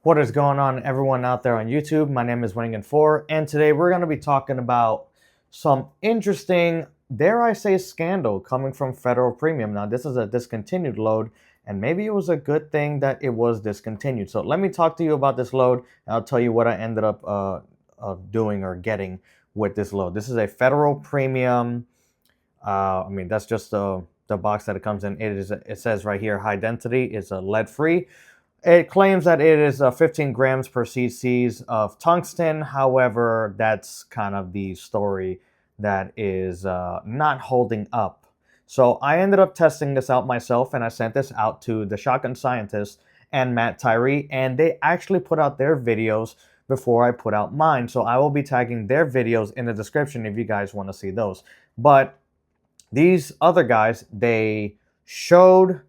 What is going on, everyone out there on YouTube? My name is Wingin4, and today we're going to be talking about some interesting, dare I say, scandal coming from Federal Premium. Now, this is a discontinued load, and maybe it was a good thing that it was discontinued. So let me talk to you about this load, and I'll tell you what I ended up doing or getting with this load. This is a Federal Premium. That's just the box that it comes in. It says right here, high density. It's a lead-free. It claims that it is 15 grams per cc's of tungsten. However, that's kind of the story that is not holding up. So I ended up testing this out myself, and I sent this out to the Shotgun Scientist and Matt Tyree, and they actually put out their videos before I put out mine. So I will be tagging their videos in the description if you guys want to see those. But these other guys, they showed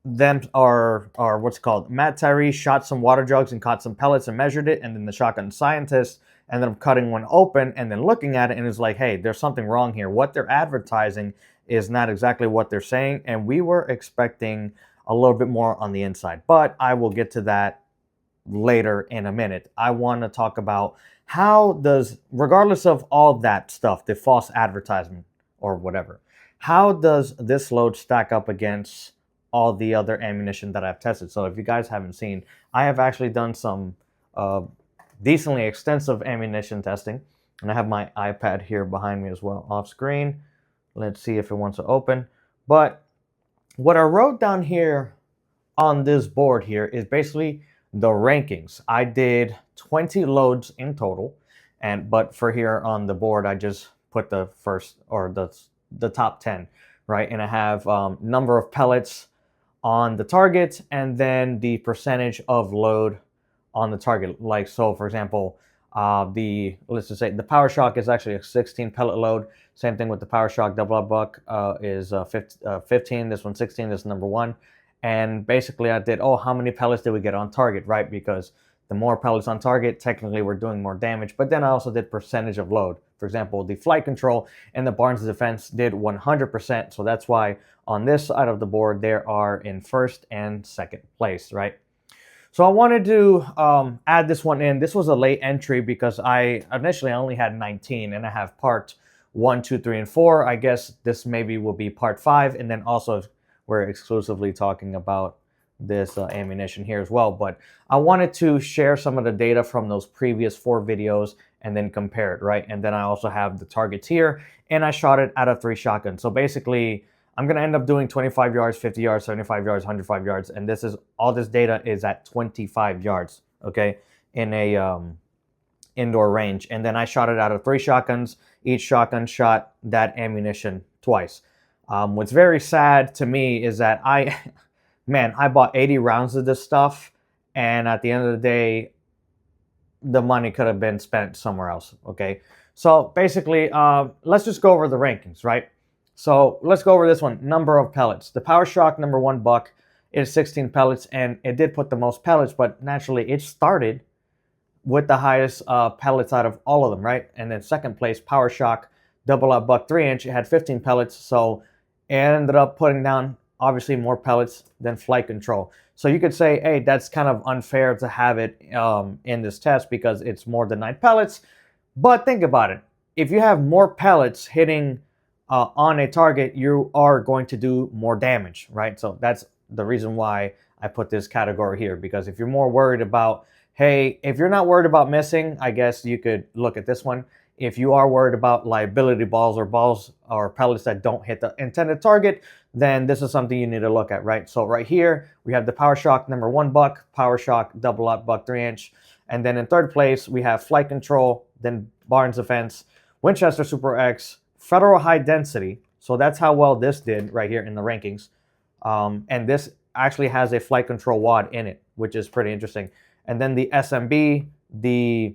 them, or what's it called, Matt Tyree shot some water jugs and caught some pellets and measured it, and then the Shotgun Scientist ended up cutting one open and then looking at it and is like, hey, there's something wrong here. What they're advertising is not exactly what they're saying, and we were expecting a little bit more on the inside, but I will get to that later in a minute. I want to talk about how does, regardless of all that stuff, the false advertisement or whatever, how does this load stack up against all the other ammunition that I've tested? So if you guys haven't seen, I have actually done some decently extensive ammunition testing, and I have my iPad here behind me as well off screen. Let's see if it wants to open. But what I wrote down here on this board here is basically the rankings. I did 20 loads in total, but for here on the board, I just put the first, or the top 10, right? And I have number of pellets on the target, and then the percentage of load on the target. Like, so for example, let's just say the Power Shock is actually a 16 pellet load. Same thing with the Power Shock double up buck is 15. This one's 16. This is number one. And basically I did, how many pellets did we get on target, right? Because the more pellets on target, technically we're doing more damage. But then I also did percentage of load. For example, the flight control and the Barnes defense did 100%. So that's why on this side of the board, there are in first and second place, right? So I wanted to add this one in. This was a late entry because I initially only had 19, and I have part 1, 2, 3, and 4. I guess this maybe will be part 5. And then also we're exclusively talking about this ammunition here as well. But I wanted to share some of the data from those previous 4 videos and then compare it, right? And then I also have the targets here, and I shot it out of 3 shotguns. So basically, I'm going to end up doing 25 yards, 50 yards, 75 yards, 105 yards. And this is, all this data is at 25 yards, okay, in a indoor range. And then I shot it out of 3 shotguns. Each shotgun shot that ammunition twice. What's very sad to me is that I bought 80 rounds of this stuff, and at the end of the day, the money could have been spent somewhere else, okay? So basically, let's just go over the rankings, right? So let's go over this one, number of pellets. The Power Shock number 1 buck is 16 pellets, and it did put the most pellets, but naturally it started with the highest pellets out of all of them, right? And then second place, Power Shock double up buck 3-inch, it had 15 pellets, so it ended up putting down obviously more pellets than flight control. So you could say, hey, that's kind of unfair to have it in this test because it's more than 9 pellets. But think about it. If you have more pellets hitting on a target, you are going to do more damage, right? So that's the reason why I put this category here, because if you're more worried about, hey, if you're not worried about missing, I guess you could look at this one. If you are worried about liability balls or pellets that don't hit the intended target, then this is something you need to look at, right? So right here, we have the Power Shock number 1 buck, Power Shock double up buck 3-inch. And then in third place, we have flight control, then Barnes defense, Winchester Super X, Federal high density. So that's how well this did right here in the rankings. And this actually has a flight control wad in it, which is pretty interesting. And then the SMB, the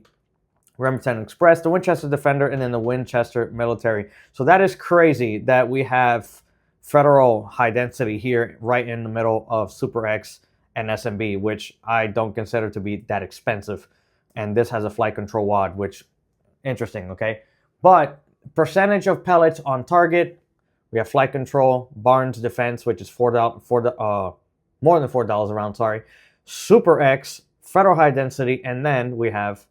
Remington Express, the Winchester Defender, and then the Winchester Military. So that is crazy that we have Federal high density here right in the middle of Super X and SMB, which I don't consider to be that expensive. And this has a flight control wad, which interesting, okay? But percentage of pellets on target, we have flight control, Barnes defense, which is more than $4 a round, sorry. Super X, federal high density, and then we have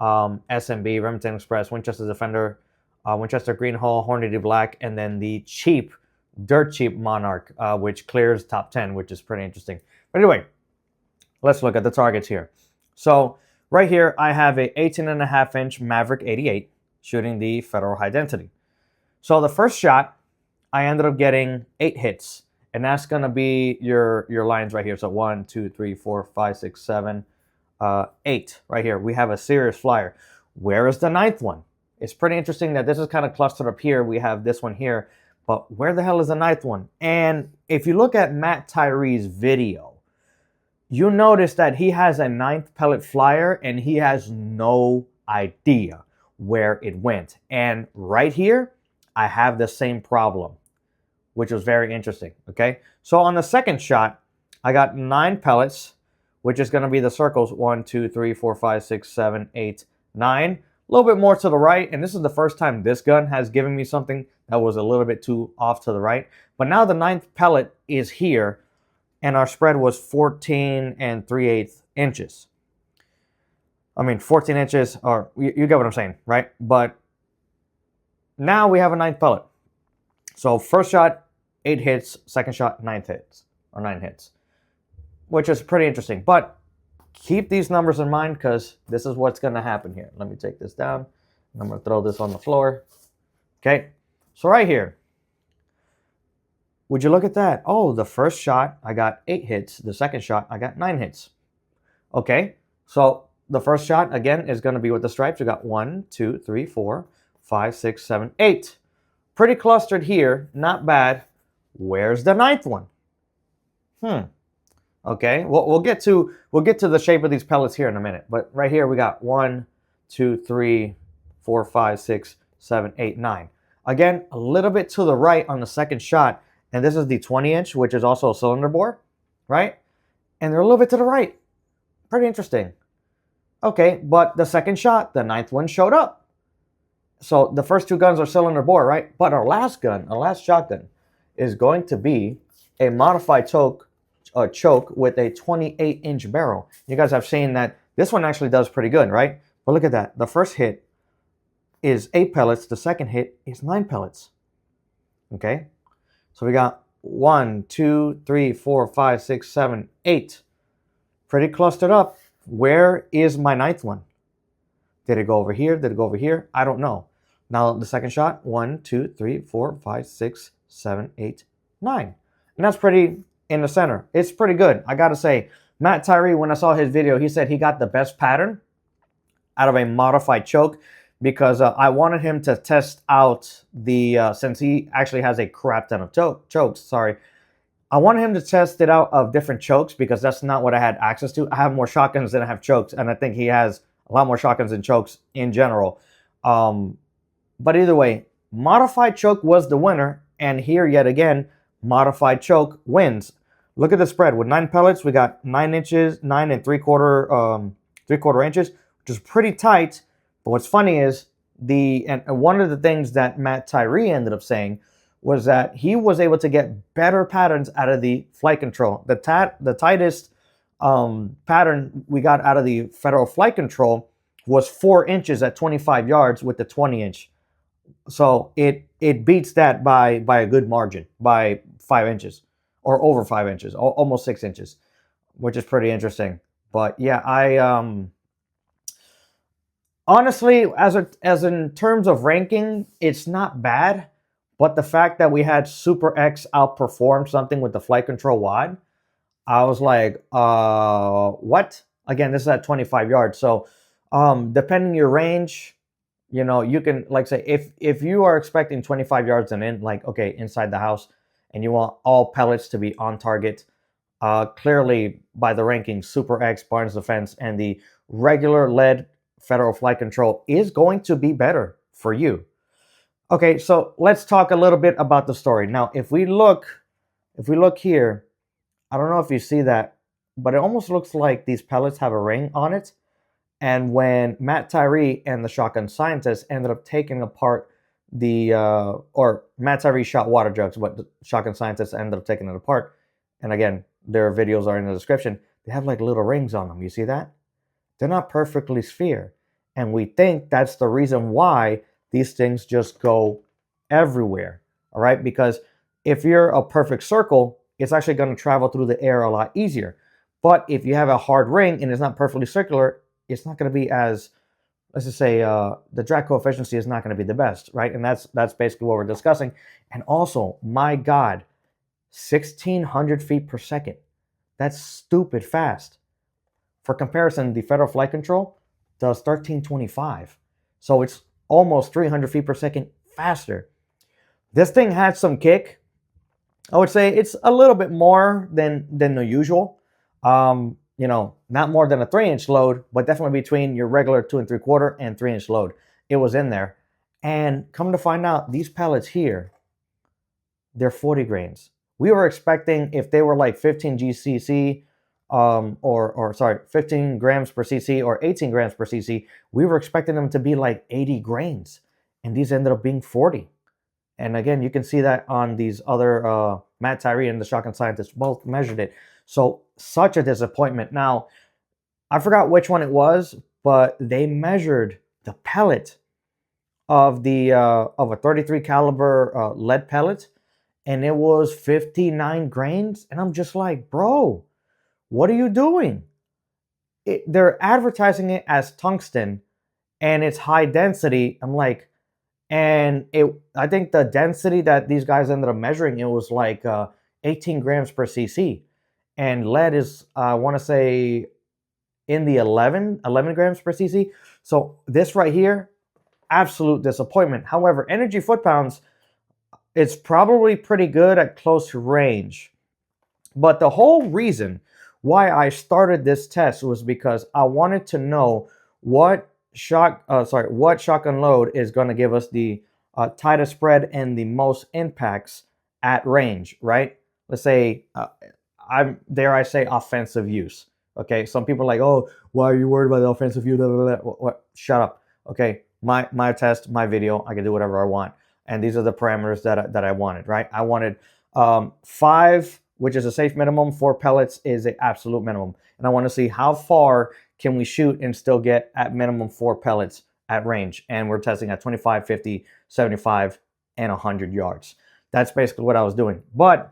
SMB, Remington Express, Winchester Defender, Winchester Green Hole, Hornady Black, and then the cheap, dirt cheap Monarch, which clears top 10, which is pretty interesting. But anyway, let's look at the targets here. So right here, I have a 18.5-inch Maverick 88 shooting the federal high density. So the first shot, I ended up getting 8 hits. And that's going to be your lines right here. So 1, 2, 3, 4, 5, 6, 7, 8 right here. We have a serious flyer. Where is the 9th one? It's pretty interesting that this is kind of clustered up here. We have this one here. But where the hell is the 9th one? And if you look at Matt Tyree's video, you notice that he has a 9th pellet flyer and he has no idea where it went. And right here, I have the same problem, which was very interesting, okay? So on the second shot, I got 9 pellets, which is going to be the circles 1, 2, 3, 4, 5, 6, 7, 8, 9. A little bit more to the right, and this is the first time this gun has given me something that was a little bit too off to the right. But now the 9th pellet is here, and our spread was 14 3/8 inches. I mean, 14 inches, or you get what I'm saying, right? But now we have a 9th pellet. So first shot, 8 hits, second shot, 9 hits, or 9 hits, which is pretty interesting. But keep these numbers in mind because this is what's going to happen here. Let me take this down. I'm going to throw this on the floor. Okay, so right here, would you look at that? Oh, the first shot, I got 8 hits. The second shot, I got 9 hits. Okay, so the first shot, again, is going to be with the stripes. We got 1, 2, 3, 4, 5, 6, 7, 8. Pretty clustered here, not bad. Where's the 9th one? Okay, we'll get to the shape of these pellets here in a minute. But right here we got 1, 2, 3, 4, 5, 6, 7, 8, 9. Again, a little bit to the right on the second shot, and this is the 20-inch, which is also a cylinder bore, right? And they're a little bit to the right. Pretty interesting. Okay, but the second shot, the 9th one showed up. So the first 2 guns are cylinder bore, right? But our last gun, our last shotgun, is going to be a modified choke with a 28-inch barrel. You guys have seen that this one actually does pretty good, right? But look at that. The first hit is 8 pellets. The second hit is 9 pellets. Okay? So we got 1, 2, 3, 4, 5, 6, 7, 8. Pretty clustered up. Where is my 9th one? Did it go over here? Did it go over here? I don't know. Now the second shot, 1, 2, 3, 4, 5, 6, 7, 8, 9. And that's pretty in the center. It's pretty good. I got to say, Matt Tyree, when I saw his video, he said he got the best pattern out of a modified choke because I wanted him to test out the, since he actually has a crap ton of chokes, sorry. I wanted him to test it out of different chokes because that's not what I had access to. I have more shotguns than I have chokes, and I think he has a lot more shotguns than chokes in general. But either way, modified choke was the winner, and here yet again, modified choke wins. Look at the spread. With 9 pellets, we got 9 inches, 9 3/4 inches, which is pretty tight. But what's funny is and one of the things that Matt Tyree ended up saying was that he was able to get better patterns out of the flight control. The tightest pattern we got out of the federal flight control was 4 inches at 25 yards with the 20-inch. So it beats that by a good margin, by 5 inches or over 5 inches, almost 6 inches, which is pretty interesting. But yeah, I honestly, as in terms of ranking, it's not bad. But the fact that we had Super X outperform something with the flight control wad, I was like, what? Again, this is at 25 yards. So depending your range, you know, you can, like, say, if you are expecting 25 yards and in, like, okay, inside the house, and you want all pellets to be on target, clearly by the rankings, Super X, Barnes Defense, and the regular lead federal flight control is going to be better for you. Okay, so let's talk a little bit about the story. Now, if we look here, I don't know if you see that, but it almost looks like these pellets have a ring on it. And when Matt Tyree and the shotgun scientist ended up taking apart or Matt Tyree shot water jugs, but the shotgun scientists ended up taking it apart. And again, their videos are in the description. they have like little rings on them. You see that? They're not perfectly sphere. And we think that's the reason why these things just go everywhere. All right. Because if you're a perfect circle, it's actually going to travel through the air a lot easier. But if you have a hard ring and it's not perfectly circular, it's not going to be as, let's just say, the drag coefficient is not going to be the best, right? And that's basically what we're discussing. And also, my God, 1,600 feet per second. That's stupid fast. For comparison, the Federal Flight Control does 1325. So it's almost 300 feet per second faster. This thing had some kick. I would say it's a little bit more than the usual. Not more than a 3-inch load, but definitely between your regular 2 3/4 and 3-inch load. It was in there. And come to find out, these pellets here, they're 40 grains. We were expecting if they were like 15 GCC, 15 grams per cc or 18 grams per cc, we were expecting them to be like 80 grains. And these ended up being 40. And again, you can see that on these other, Matt Tyree and the Shotgun Scientists both measured it. So such a disappointment. Now, I forgot which one it was, but they measured the pellet of a 33 caliber lead pellet, and it was 59 grains. And I'm just like, bro, what are you doing? They're advertising it as tungsten, and it's high density. I'm like, I think the density that these guys ended up measuring, it was like 18 grams per cc. And lead is, I want to say, in the 11 grams per cc. So this right here, absolute disappointment. However, energy foot-pounds, it's probably pretty good at close range. But the whole reason why I started this test was because I wanted to know what shotgun load is going to give us the tightest spread and the most impacts at range, right? Let's say, I say offensive use. Okay, some people are like, oh, why are you worried about the offensive use? What? Shut up. Okay, my test, my video, I can do whatever I want. And these are the parameters that I wanted, right? I wanted 5, which is a safe minimum. 4 pellets is an absolute minimum. And I want to see how far can we shoot and still get at minimum 4 pellets at range. And we're testing at 25, 50, 75, and 100 yards. That's basically what I was doing. But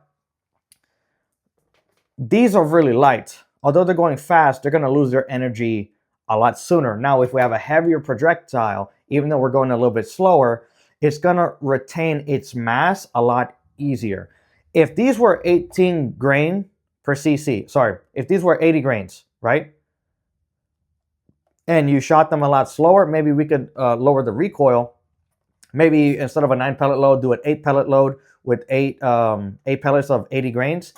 these are really light. Although they're going fast, they're going to lose their energy a lot sooner. Now, if we have a heavier projectile, even though we're going a little bit slower, it's going to retain its mass a lot easier. If these were 18 grain per cc, if these were 80 grains, right? And you shot them a lot slower, maybe we could lower the recoil. Maybe instead of a 9 pellet load, do an 8 pellet load with 8 pellets of 80 grains.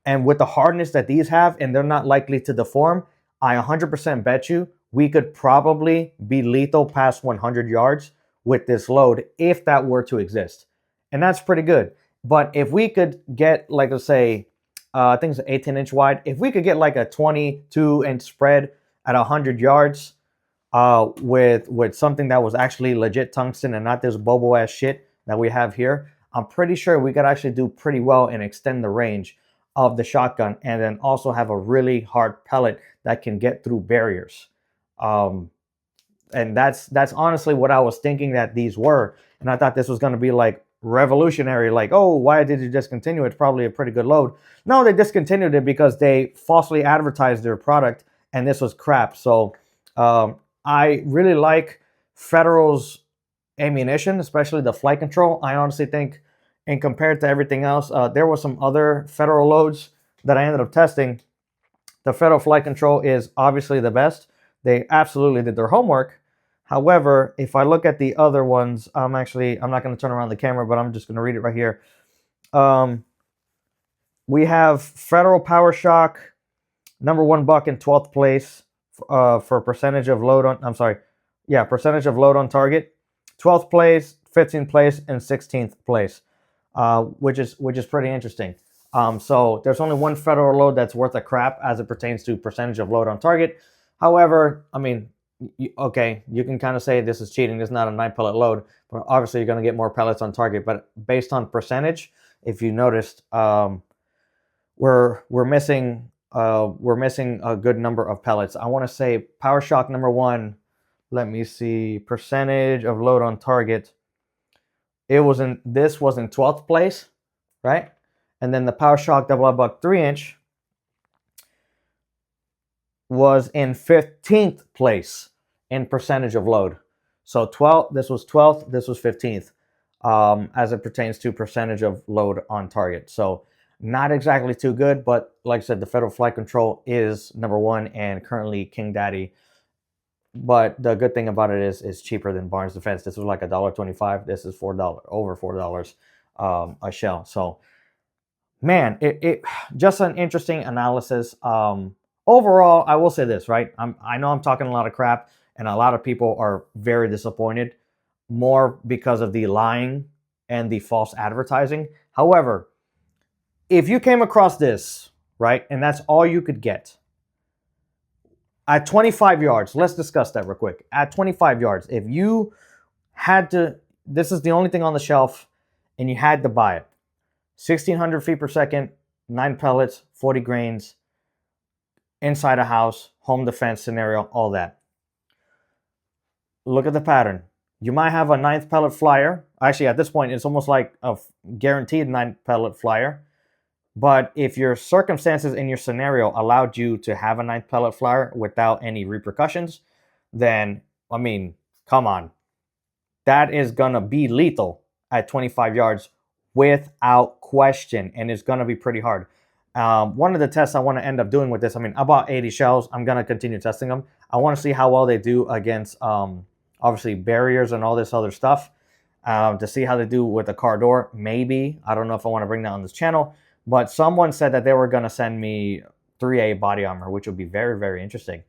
And with the hardness that these have, and they're not likely to deform, I 100% bet you we could probably be lethal past 100 yards with this load if that were to exist. And that's pretty good. But if we could get, like, let's say, I think it's an 18-inch wide, if we could get like a 22-inch spread at 100 yards with something that was actually legit tungsten and not this bobo-ass shit that we have here, I'm pretty sure we could actually do pretty well and extend the range of the shotgun, and then also have a really hard pellet that can get through barriers. And that's honestly what I was thinking that these were. And I thought this was going to be like revolutionary, like, oh, why did you discontinue? It's probably a pretty good load. No, they discontinued it because they falsely advertised their product, and this was crap. So I really like Federal's ammunition, especially the flight control. I honestly think, and compared to everything else, there were some other Federal loads that I ended up testing. The Federal flight control is obviously the best. They absolutely did their homework. However, if I look at the other ones, I'm not going to turn around the camera, but I'm just going to read it right here. We have Federal Power Shock, number 1 buck in 12th place for percentage of load on, percentage of load on target. 12th place, 15th place, and 16th place. Which is pretty interesting. So there's only one Federal load that's worth a crap as it pertains to percentage of load on target. However, I mean, you can kind of say this is cheating. This is not a 9 pellet load, but obviously you're going to get more pellets on target. But based on percentage, if you noticed, we're missing we're missing a good number of pellets. I want to say Power Shock number 1. Let me see, percentage of load on target. This was in 12th place, right? And then the Power Shock Double Up Buck 3-inch was in 15th place in percentage of load. So this was 12th, this was 15th, as it pertains to percentage of load on target. So not exactly too good, but like I said, the Federal Flight Control is number 1 and currently King Daddy. But the good thing about it is it's cheaper than Barnes Defense. This was like $1.25. This is $4, over $4 a shell. So man, it just an interesting analysis. Overall, I will say this, right? I know I'm talking a lot of crap, and a lot of people are very disappointed, more because of the lying and the false advertising. However, if you came across this, right, and that's all you could get, at 25 yards, let's discuss that real quick. At 25 yards, if you had to, this is the only thing on the shelf, and you had to buy it, 1,600 feet per second, 9 pellets, 40 grains, inside a house, home defense scenario, all that. Look at the pattern. You might have a 9th pellet flyer. Actually, at this point, it's almost like a guaranteed 9th pellet flyer. But if your circumstances in your scenario allowed you to have a 9th pellet flyer without any repercussions, then, I mean, come on. That is going to be lethal at 25 yards without question, and it's going to be pretty hard. One of the tests I want to end up doing with this, I mean, I bought 80 shells. I'm going to continue testing them. I want to see how well they do against, obviously, barriers and all this other stuff, to see how they do with a car door. Maybe. I don't know if I want to bring that on this channel. But someone said that they were going to send me 3A body armor, which would be very, very interesting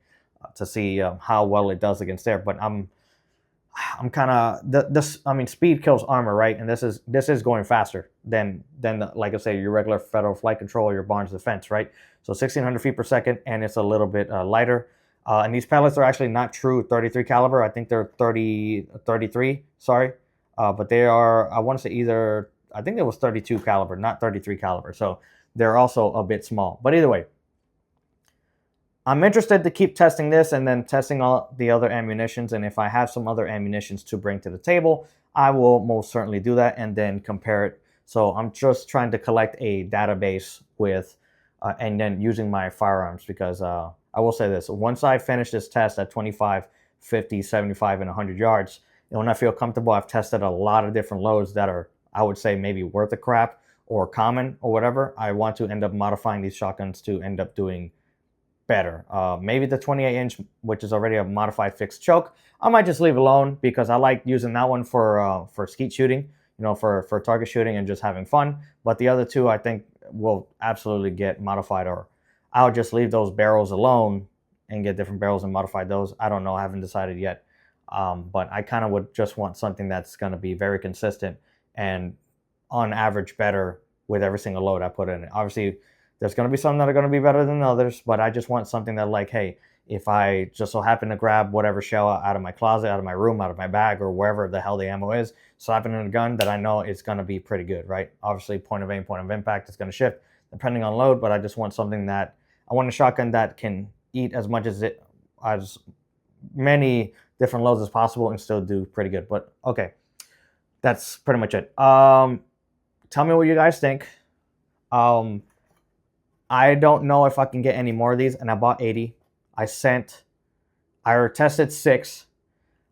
to see how well it does against there. But I'm kind of I mean, speed kills armor, right? And this is going faster than like I say, your regular Federal Flight Control or your Barnes Defense, right? So 1,600 feet per second, and it's a little bit lighter. And these pellets are actually not true 33 caliber. I think they're 33. Sorry, but they are. I want to say either. I think it was 32 caliber, not 33 caliber. So they're also a bit small. But either way, I'm interested to keep testing this and then testing all the other ammunitions. And if I have some other ammunitions to bring to the table, I will most certainly do that and then compare it. So I'm just trying to collect a database with, and then using my firearms, because I will say this, once I finish this test at 25, 50, 75, and 100 yards, and when I feel comfortable, I've tested a lot of different loads that are, I would say, maybe worth a crap or common or whatever. I want to end up modifying these shotguns to end up doing better. Maybe the 28-inch, which is already a modified fixed choke, I might just leave alone, because I like using that one for skeet shooting, you know, for target shooting and just having fun. But the other two, I think, will absolutely get modified, or I'll just leave those barrels alone and get different barrels and modify those. I don't know. I haven't decided yet. But I kind of would just want something that's going to be very consistent and on average better with every single load I put in it. Obviously, there's going to be some that are going to be better than others, but I just want something that, like, hey, if I just so happen to grab whatever shell out of my closet, out of my room, out of my bag, or wherever the hell the ammo is, slap it in a gun, that I know it's going to be pretty good, right? Obviously, point of aim, point of impact is going to shift depending on load, but I just want something that, I want a shotgun that can eat as many different loads as possible and still do pretty good. But okay, that's pretty much it. Tell me what you guys think. I don't know if I can get any more of these, and I bought 80. I tested 6.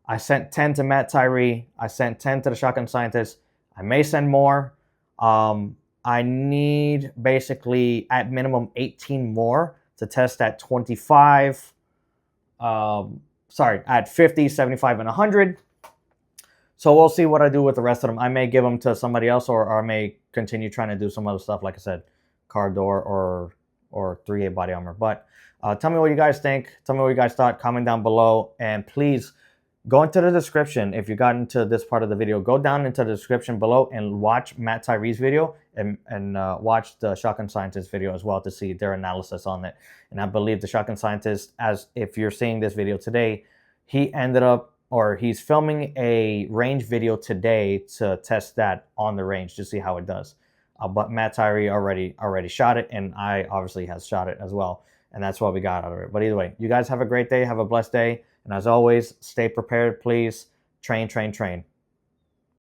I sent 10 to Matt Tyree. I sent 10 to the Shotgun Scientist. I may send more. I need basically at minimum 18 more to test at 25. At 50, 75, and 100. So we'll see what I do with the rest of them. I may give them to somebody else, or I may continue trying to do some other stuff, like I said, car door or 3A body armor. But tell me what you guys think. Tell me what you guys thought. Comment down below. And please go into the description. If you got into this part of the video, go down into the description below and watch Matt Tyree's video and watch the Shotgun Scientist video as well to see their analysis on it. And I believe the Shotgun Scientist, as if you're seeing this video today, he's filming a range video today to test that on the range to see how it does. but Matt Tyree already shot it, and I obviously has shot it as well, and that's what we got out of it. But either way, you guys have a great day, have a blessed day, and as always, stay prepared, please. Train, train, train.